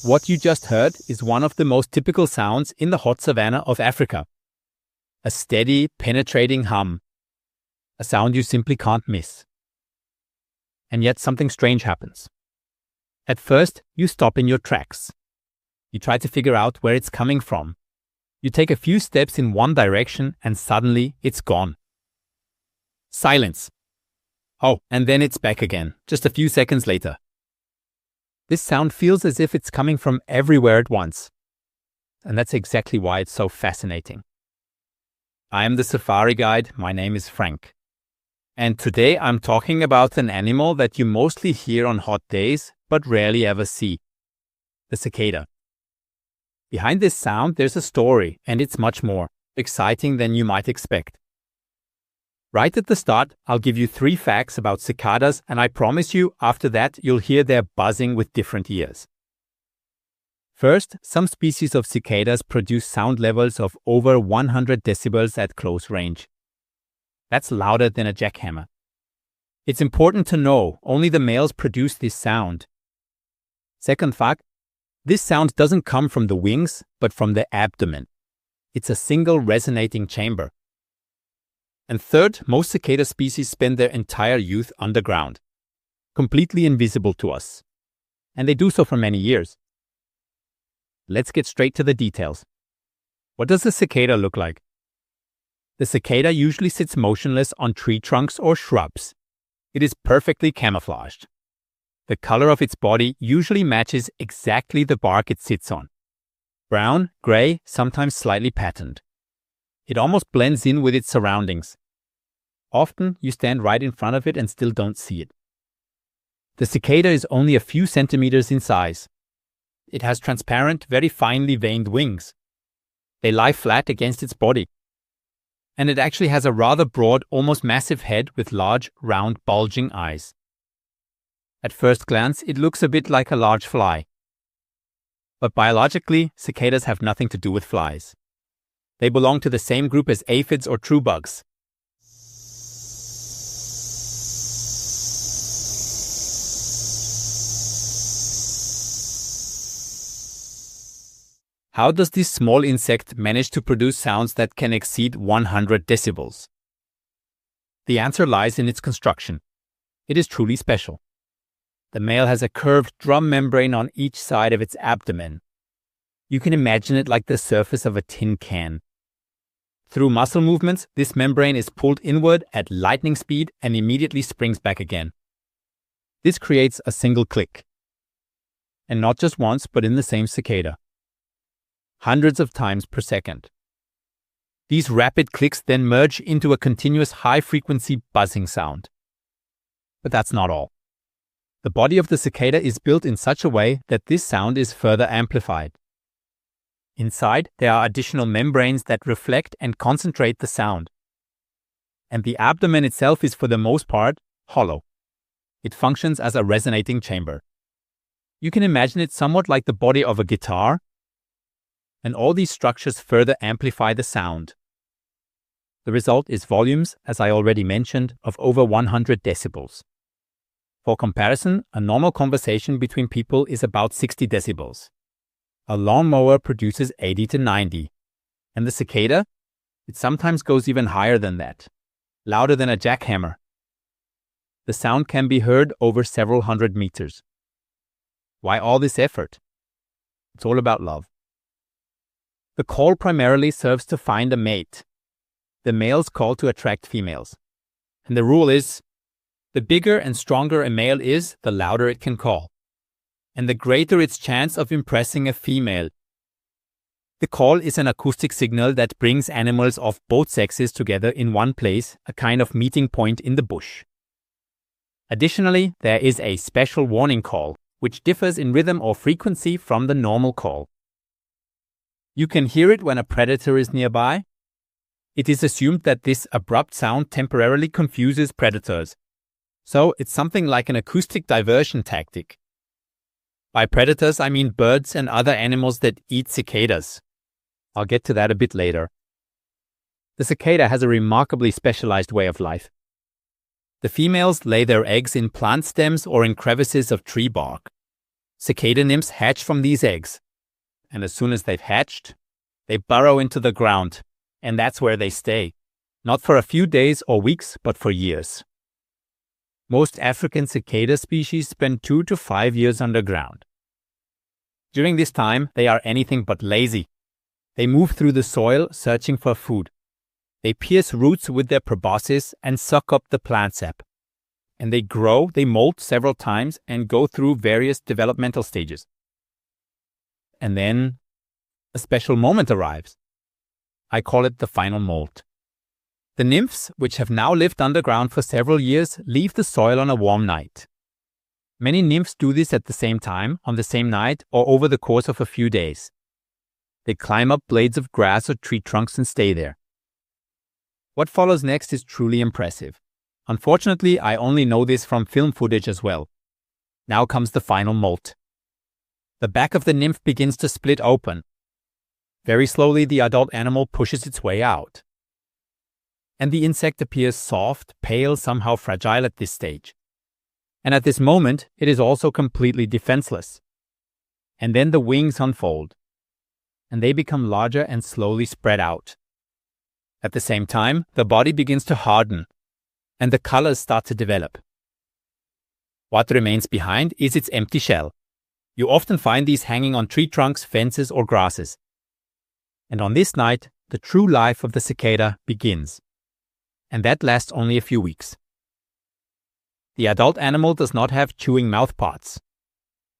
What you just heard is one of the most typical sounds in the hot savanna of Africa. A steady, penetrating hum. A sound you simply can't miss. And yet something strange happens. At first, you stop in your tracks. You try to figure out where it's coming from. You take a few steps in one direction and suddenly it's gone. Silence. Oh, and then it's back again, just a few seconds later. This sound feels as if it's coming from everywhere at once. And that's exactly why it's so fascinating. I am the safari guide, my name is Frank. And today I'm talking about an animal that you mostly hear on hot days, but rarely ever see. The cicada. Behind this sound there's a story, and it's much more exciting than you might expect. Right at the start, I'll give you 3 facts about cicadas, and I promise you, after that, you'll hear their buzzing with different ears. First, some species of cicadas produce sound levels of over 100 decibels at close range. That's louder than a jackhammer. It's important to know, only the males produce this sound. Second fact, this sound doesn't come from the wings, but from the abdomen. It's a single resonating chamber. And third, most cicada species spend their entire youth underground, completely invisible to us. And they do so for many years. Let's get straight to the details. What does a cicada look like? The cicada usually sits motionless on tree trunks or shrubs. It is perfectly camouflaged. The color of its body usually matches exactly the bark it sits on. Brown, gray, sometimes slightly patterned. It almost blends in with its surroundings. Often, you stand right in front of it and still don't see it. The cicada is only a few centimeters in size. It has transparent, very finely veined wings. They lie flat against its body. And it actually has a rather broad, almost massive head with large, round, bulging eyes. At first glance, it looks a bit like a large fly. But biologically, cicadas have nothing to do with flies. They belong to the same group as aphids or true bugs. How does this small insect manage to produce sounds that can exceed 100 decibels? The answer lies in its construction. It is truly special. The male has a curved drum membrane on each side of its abdomen. You can imagine it like the surface of a tin can. Through muscle movements, this membrane is pulled inward at lightning speed and immediately springs back again. This creates a single click. And not just once, but in the same cicada. Hundreds of times per second. These rapid clicks then merge into a continuous high-frequency buzzing sound. But that's not all. The body of the cicada is built in such a way that this sound is further amplified. Inside, there are additional membranes that reflect and concentrate the sound. And the abdomen itself is for the most part hollow. It functions as a resonating chamber. You can imagine it somewhat like the body of a guitar, and all these structures further amplify the sound. The result is volumes, as I already mentioned, of over 100 decibels. For comparison, a normal conversation between people is about 60 decibels. A lawnmower produces 80 to 90. And the cicada? It sometimes goes even higher than that, louder than a jackhammer. The sound can be heard over several hundred meters. Why all this effort? It's all about love. The call primarily serves to find a mate. The males call to attract females. And the rule is, the bigger and stronger a male is, the louder it can call. And the greater its chance of impressing a female. The call is an acoustic signal that brings animals of both sexes together in one place, a kind of meeting point in the bush. Additionally, there is a special warning call, which differs in rhythm or frequency from the normal call. You can hear it when a predator is nearby. It is assumed that this abrupt sound temporarily confuses predators. So it's something like an acoustic diversion tactic. By predators, I mean birds and other animals that eat cicadas. I'll get to that a bit later. The cicada has a remarkably specialized way of life. The females lay their eggs in plant stems or in crevices of tree bark. Cicada nymphs hatch from these eggs, and as soon as they've hatched, they burrow into the ground, and that's where they stay, not for a few days or weeks, but for years. Most African cicada species spend 2 to 5 years underground. During this time, they are anything but lazy. They move through the soil searching for food. They pierce roots with their proboscis and suck up the plant sap. And they grow, they molt several times and go through various developmental stages. And then a special moment arrives. I call it the final molt. The nymphs, which have now lived underground for several years, leave the soil on a warm night. Many nymphs do this at the same time, on the same night, or over the course of a few days. They climb up blades of grass or tree trunks and stay there. What follows next is truly impressive. Unfortunately, I only know this from film footage as well. Now comes the final molt. The back of the nymph begins to split open. Very slowly, the adult animal pushes its way out. And the insect appears soft, pale, somehow fragile at this stage. And at this moment, it is also completely defenseless. And then the wings unfold, and they become larger and slowly spread out. At the same time, the body begins to harden, and the colors start to develop. What remains behind is its empty shell. You often find these hanging on tree trunks, fences, or grasses. And on this night, the true life of the cicada begins. And that lasts only a few weeks. The adult animal does not have chewing mouthparts.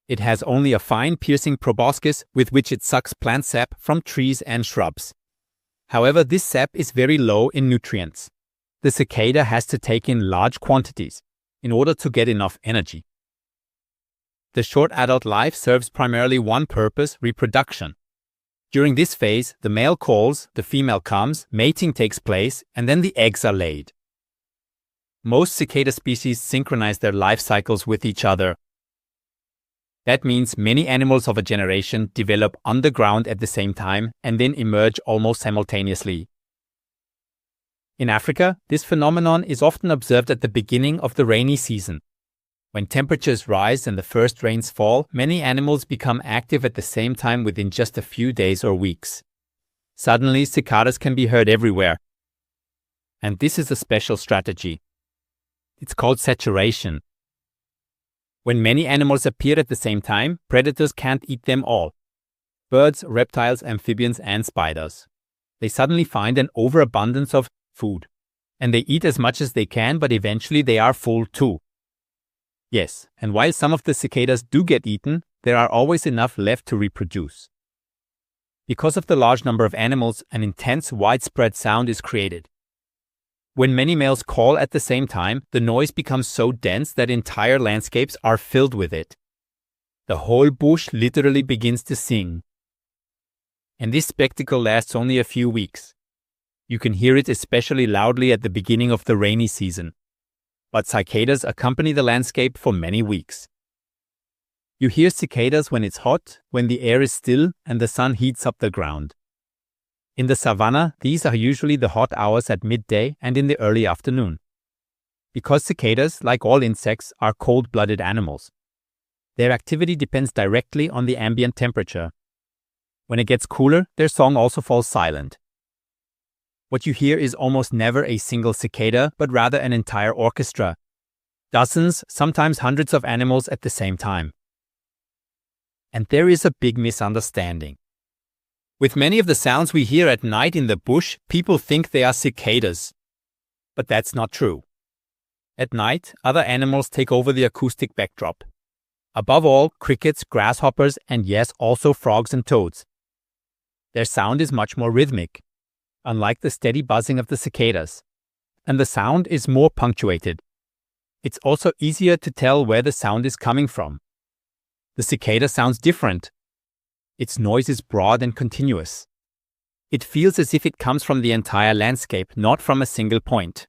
It has only a fine piercing proboscis with which it sucks plant sap from trees and shrubs. However, this sap is very low in nutrients. The cicada has to take in large quantities in order to get enough energy. The short adult life serves primarily one purpose: reproduction. During this phase, the male calls, the female comes, mating takes place, and then the eggs are laid. Most cicada species synchronize their life cycles with each other. That means many animals of a generation develop underground at the same time and then emerge almost simultaneously. In Africa, this phenomenon is often observed at the beginning of the rainy season. When temperatures rise and the first rains fall, many animals become active at the same time within just a few days or weeks. Suddenly, cicadas can be heard everywhere. And this is a special strategy. It's called saturation. When many animals appear at the same time, predators can't eat them all. Birds, reptiles, amphibians, and spiders. They suddenly find an overabundance of food. And they eat as much as they can, but eventually they are full too. Yes, and while some of the cicadas do get eaten, there are always enough left to reproduce. Because of the large number of animals, an intense, widespread sound is created. When many males call at the same time, the noise becomes so dense that entire landscapes are filled with it. The whole bush literally begins to sing. And this spectacle lasts only a few weeks. You can hear it especially loudly at the beginning of the rainy season. But cicadas accompany the landscape for many weeks. You hear cicadas when it's hot, when the air is still and the sun heats up the ground. In the savannah, these are usually the hot hours at midday and in the early afternoon. Because cicadas, like all insects, are cold-blooded animals. Their activity depends directly on the ambient temperature. When it gets cooler, their song also falls silent. What you hear is almost never a single cicada, but rather an entire orchestra. Dozens, sometimes hundreds of animals at the same time. And there is a big misunderstanding. With many of the sounds we hear at night in the bush, people think they are cicadas. But that's not true. At night, other animals take over the acoustic backdrop. Above all, crickets, grasshoppers, and yes, also frogs and toads. Their sound is much more rhythmic, unlike the steady buzzing of the cicadas. And the sound is more punctuated. It's also easier to tell where the sound is coming from. The cicada sounds different. Its noise is broad and continuous. It feels as if it comes from the entire landscape, not from a single point.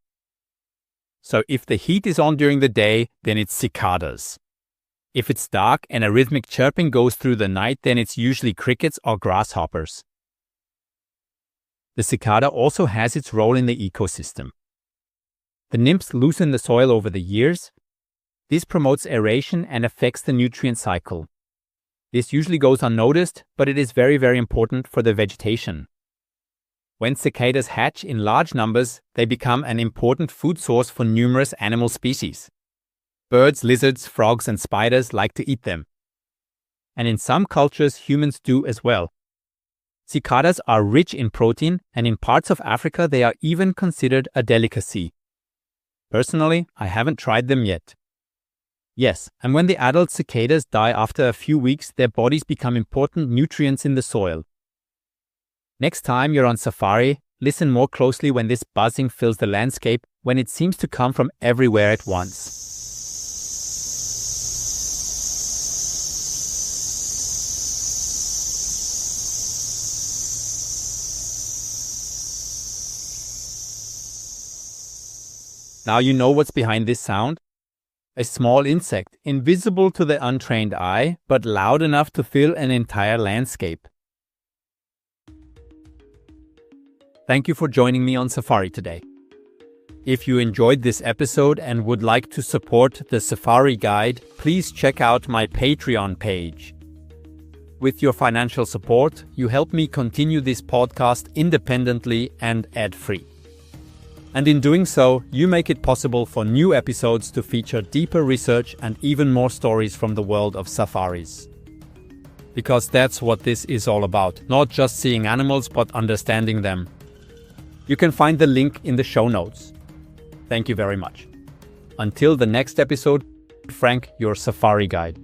So if the heat is on during the day, then it's cicadas. If it's dark and a rhythmic chirping goes through the night, then it's usually crickets or grasshoppers. The cicada also has its role in the ecosystem. The nymphs loosen the soil over the years. This promotes aeration and affects the nutrient cycle. This usually goes unnoticed, but it is very, very important for the vegetation. When cicadas hatch in large numbers, they become an important food source for numerous animal species. Birds, lizards, frogs, and spiders like to eat them. And in some cultures, humans do as well. Cicadas are rich in protein, and in parts of Africa they are even considered a delicacy. Personally, I haven't tried them yet. Yes, and when the adult cicadas die after a few weeks, their bodies become important nutrients in the soil. Next time you're on safari, listen more closely when this buzzing fills the landscape, when it seems to come from everywhere at once. Now you know what's behind this sound? A small insect, invisible to the untrained eye, but loud enough to fill an entire landscape. Thank you for joining me on Safari today. If you enjoyed this episode and would like to support the Safari Guide, please check out my Patreon page. With your financial support, you help me continue this podcast independently and ad-free. And in doing so, you make it possible for new episodes to feature deeper research and even more stories from the world of safaris. Because that's what this is all about, not just seeing animals but understanding them. You can find the link in the show notes. Thank you very much. Until the next episode, Frank, your Safari Guide.